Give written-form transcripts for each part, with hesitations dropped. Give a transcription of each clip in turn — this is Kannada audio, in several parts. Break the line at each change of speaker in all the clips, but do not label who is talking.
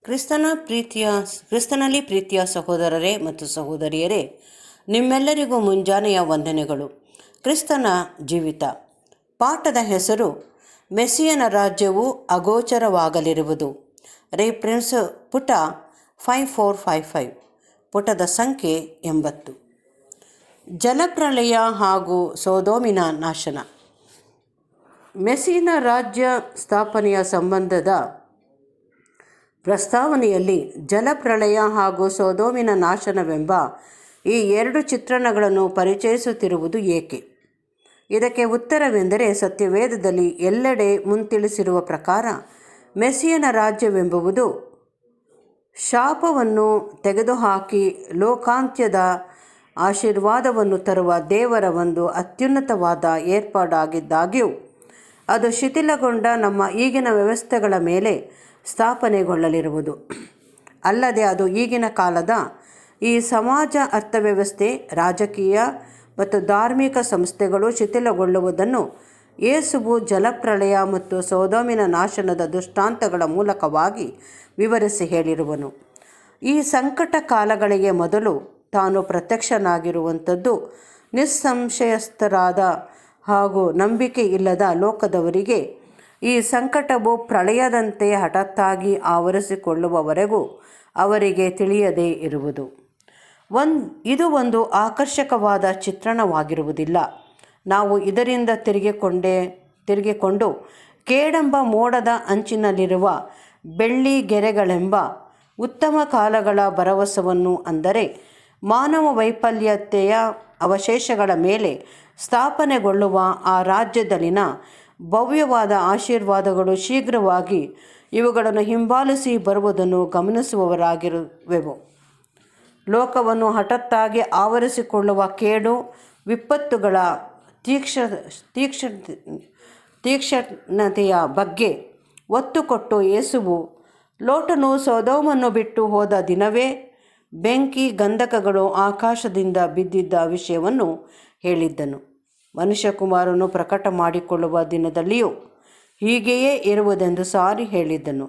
ಕ್ರಿಸ್ತನಲ್ಲಿ ಪ್ರೀತಿಯ ಸಹೋದರರೇ ಮತ್ತು ಸಹೋದರಿಯರೇ, ನಿಮ್ಮೆಲ್ಲರಿಗೂ ಮುಂಜಾನೆಯ ವಂದನೆಗಳು. ಕ್ರಿಸ್ತನ ಜೀವಿತ ಪಾಠದ ಹೆಸರು ಮೆಸ್ಸಿಯನ ರಾಜ್ಯವು ಅಗೋಚರವಾಗಲಿರುವುದು. ರೆಫರೆನ್ಸ್ ಪುಟ 5455, ಪುಟದ ಸಂಖ್ಯೆ 80. ಜಲಪ್ರಳಯ ಹಾಗೂ ಸೊದೋಮಿನ ನಾಶನ. ಮೆಸ್ಸಿಯನ ರಾಜ್ಯ ಸ್ಥಾಪನೆಯ ಸಂಬಂಧದ ಪ್ರಸ್ತಾವನೆಯಲ್ಲಿ ಜಲಪ್ರಳಯ ಹಾಗೂ ಸೊದೋಮಿನ ನಾಶನವೆಂಬ ಈ ಎರಡು ಚಿತ್ರಣಗಳನ್ನು ಪರಿಚಯಿಸುತ್ತಿರುವುದು ಏಕೆ? ಇದಕ್ಕೆ ಉತ್ತರವೆಂದರೆ, ಸತ್ಯವೇದದಲ್ಲಿ ಎಲ್ಲೆಡೆ ಮುಂತಿಳಿಸಿರುವ ಪ್ರಕಾರ ಮೆಸ್ಸಿಯನ ರಾಜ್ಯವೆಂಬುದು ಶಾಪವನ್ನು ತೆಗೆದುಹಾಕಿ ಲೋಕಾಂತ್ಯದ ಆಶೀರ್ವಾದವನ್ನು ತರುವ ದೇವರ ಒಂದು ಅತ್ಯುನ್ನತವಾದ ಏರ್ಪಾಡಾಗಿದ್ದಾಗ್ಯೂ ಅದು ಶಿಥಿಲಗೊಂಡ ನಮ್ಮ ಈಗಿನ ವ್ಯವಸ್ಥೆಗಳ ಮೇಲೆ ಸ್ಥಾಪನೆಗೊಳ್ಳಲಿರುವುದು. ಅಲ್ಲದೆ ಅದು ಈಗಿನ ಕಾಲದ ಈ ಸಮಾಜ, ಅರ್ಥವ್ಯವಸ್ಥೆ, ರಾಜಕೀಯ ಮತ್ತು ಧಾರ್ಮಿಕ ಸಂಸ್ಥೆಗಳು ಶಿಥಿಲಗೊಳ್ಳುವುದನ್ನು ಯೇಸುವು ಜಲಪ್ರಳಯ ಮತ್ತು ಸೊದೋಮಿನ ನಾಶನದ ದೃಷ್ಟಾಂತಗಳ ಮೂಲಕವಾಗಿ ವಿವರಿಸಿ ಹೇಳಿರುವನು. ಈ ಸಂಕಟ ಕಾಲಗಳಿಗೆ ಮೊದಲು ತಾನು ಪ್ರತ್ಯಕ್ಷನಾಗಿರುವಂಥದ್ದು ನಿಸ್ಸಂಶಯಸ್ಥರಾದ ಹಾಗೂ ನಂಬಿಕೆ ಇಲ್ಲದ ಲೋಕದವರಿಗೆ ಈ ಸಂಕಟವು ಪ್ರಳಯದಂತೆ ಹಠಾತ್ತಾಗಿ ಆವರಿಸಿಕೊಳ್ಳುವವರೆಗೂ ಅವರಿಗೆ ತಿಳಿಯದೇ ಇರುವುದು. ಇದು ಒಂದು ಆಕರ್ಷಕವಾದ ಚಿತ್ರಣವಾಗಿರುವುದಿಲ್ಲ. ನಾವು ಇದರಿಂದ ತಿರುಗಿಕೊಂಡು ಕೇಡೆಂಬ ಮೋಡದ ಅಂಚಿನಲ್ಲಿರುವ ಬೆಳ್ಳಿ ಗೆರೆಗಳೆಂಬ ಉತ್ತಮ ಕಾಲಗಳ ಭರವಸವನ್ನು, ಅಂದರೆ ಮಾನವ ವೈಫಲ್ಯತೆಯ ಅವಶೇಷಗಳ ಮೇಲೆ ಸ್ಥಾಪನೆಗೊಳ್ಳುವ ಆ ರಾಜ್ಯದಲ್ಲಿನ ಭವ್ಯವಾದ ಆಶೀರ್ವಾದಗಳು ಶೀಘ್ರವಾಗಿ ಇವುಗಳನ್ನು ಹಿಂಬಾಲಿಸಿ ಬರುವುದನ್ನು ಗಮನಿಸುವವರಾಗಿರುವೆವು. ಲೋಕವನ್ನು ಹಠಾತ್ತಾಗಿ ಆವರಿಸಿಕೊಳ್ಳುವ ಕೇಡು ವಿಪತ್ತುಗಳ ತೀಕ್ಷ್ಣತೆಯ ಬಗ್ಗೆ ಒತ್ತು ಕೊಟ್ಟು ಯೇಸುವು ಲೋಟನು ಸೊದೋಮನ್ನು ಬಿಟ್ಟು ಹೋದ ದಿನವೇ ಬೆಂಕಿ ಗಂಧಕಗಳು ಆಕಾಶದಿಂದ ಬಿದ್ದಿದ್ದ ವಿಷಯವನ್ನು ಹೇಳಿದ್ದನು. ಮನುಷ್ಯಕುಮಾರನು ಪ್ರಕಟ ಮಾಡಿಕೊಳ್ಳುವ ದಿನದಲ್ಲಿಯೂ ಹೀಗೆಯೇ ಇರುವುದೆಂದು ಸಾರಿ ಹೇಳಿದ್ದನು.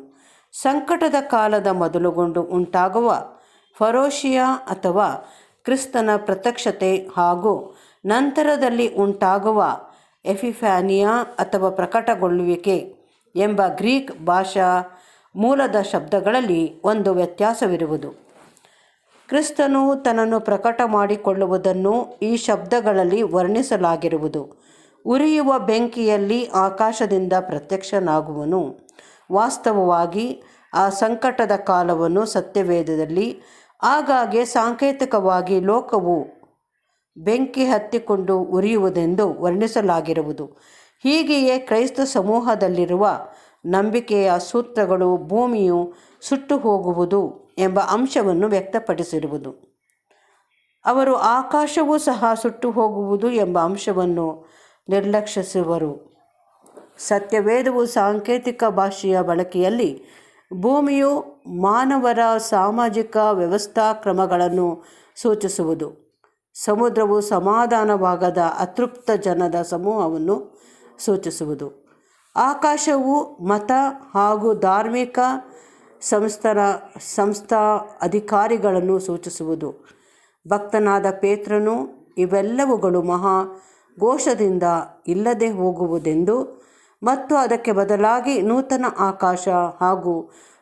ಸಂಕಟದ ಕಾಲದ ಮೊದಲುಗೊಂಡು ಉಂಟಾಗುವ ಫರೋಷಿಯ ಅಥವಾ ಕ್ರಿಸ್ತನ ಪ್ರತ್ಯಕ್ಷತೆ ಹಾಗೂ ನಂತರದಲ್ಲಿ ಉಂಟಾಗುವ ಎಪಿಫಾನಿಯಾ ಅಥವಾ ಪ್ರಕಟಗೊಳ್ಳುವಿಕೆ ಎಂಬ ಗ್ರೀಕ್ ಭಾಷಾ ಮೂಲದ ಶಬ್ದಗಳಲ್ಲಿ ಒಂದು ವ್ಯತ್ಯಾಸವಿರುವುದು. ಕ್ರಿಸ್ತನು ತನ್ನನ್ನು ಪ್ರಕಟ ಮಾಡಿಕೊಳ್ಳುವುದನ್ನು ಈ ಶಬ್ದಗಳಲ್ಲಿ ವರ್ಣಿಸಲಾಗಿರುವುದು. ಉರಿಯುವ ಬೆಂಕಿಯಲ್ಲಿ ಆಕಾಶದಿಂದ ಪ್ರತ್ಯಕ್ಷನಾಗುವನು. ವಾಸ್ತವವಾಗಿ ಆ ಸಂಕಟದ ಕಾಲವನ್ನು ಸತ್ಯವೇದದಲ್ಲಿ ಆಗಾಗ್ಗೆ ಸಾಂಕೇತಿಕವಾಗಿ ಲೋಕವು ಬೆಂಕಿ ಹತ್ತಿಕೊಂಡು ಉರಿಯುವುದೆಂದು ವರ್ಣಿಸಲಾಗಿರುವುದು. ಹೀಗೆಯೇ ಕ್ರೈಸ್ತ ಸಮೂಹದಲ್ಲಿರುವ ನಂಬಿಕೆಯ ಸೂತ್ರಗಳು ಭೂಮಿಯು ಸುಟ್ಟು ಹೋಗುವುದು ಎಂಬ ಅಂಶವನ್ನು ವ್ಯಕ್ತಪಡಿಸಿರುವುದು. ಅವರು ಆಕಾಶವೂ ಸಹ ಸುಟ್ಟು ಹೋಗುವುದು ಎಂಬ ಅಂಶವನ್ನು ನಿರ್ಲಕ್ಷಿಸುವರು. ಸತ್ಯವೇದವು ಸಾಂಕೇತಿಕ ಭಾಷೆಯ ಬಳಕೆಯಲ್ಲಿ ಭೂಮಿಯು ಮಾನವರ ಸಾಮಾಜಿಕ ವ್ಯವಸ್ಥಾ ಕ್ರಮಗಳನ್ನು ಸೂಚಿಸುವುದು. ಸಮುದ್ರವು ಸಮಾಧಾನವಾಗದ ಅತೃಪ್ತ ಜನದ ಸಮೂಹವನ್ನು ಸೂಚಿಸುವುದು. ಆಕಾಶವು ಮತ ಹಾಗೂ ಧಾರ್ಮಿಕ ಸಂಸ್ಥಾ ಅಧಿಕಾರಿಗಳನ್ನು ಸೂಚಿಸುವುದು. ಭಕ್ತನಾದ ಪೇತ್ರನು ಇವೆಲ್ಲವುಗಳು ಮಹಾಘೋಷದಿಂದ ಇಲ್ಲದೆ ಹೋಗುವುದೆಂದು ಮತ್ತು ಅದಕ್ಕೆ ಬದಲಾಗಿ ನೂತನ ಆಕಾಶ ಹಾಗೂ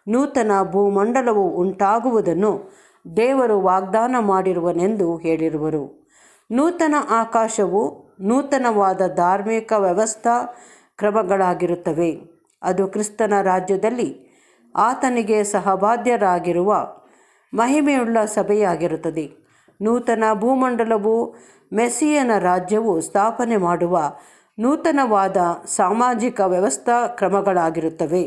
ನೂತನ ಭೂಮಂಡಲವು ಉಂಟಾಗುವುದನ್ನು ದೇವರು ವಾಗ್ದಾನ ಮಾಡಿರುವನೆಂದು ಹೇಳಿರುವರು. ನೂತನ ಆಕಾಶವು ನೂತನವಾದ ಧಾರ್ಮಿಕ ವ್ಯವಸ್ಥಾ ಕ್ರಮಗಳಾಗಿರುತ್ತವೆ. ಅದು ಕ್ರಿಸ್ತನ ರಾಜ್ಯದಲ್ಲಿ ಆತನಿಗೆ ಸಹಬಾಧ್ಯರಾಗಿರುವ ಮಹಿಮೆಯುಳ್ಳ ಸಭೆಯಾಗಿರುತ್ತದೆ. ನೂತನ ಭೂಮಂಡಲವು ಮೆಸ್ಸಿಯನ ರಾಜ್ಯವು ಸ್ಥಾಪನೆ ಮಾಡುವ ನೂತನವಾದ ಸಾಮಾಜಿಕ ವ್ಯವಸ್ಥಾ ಕ್ರಮಗಳಾಗಿರುತ್ತವೆ.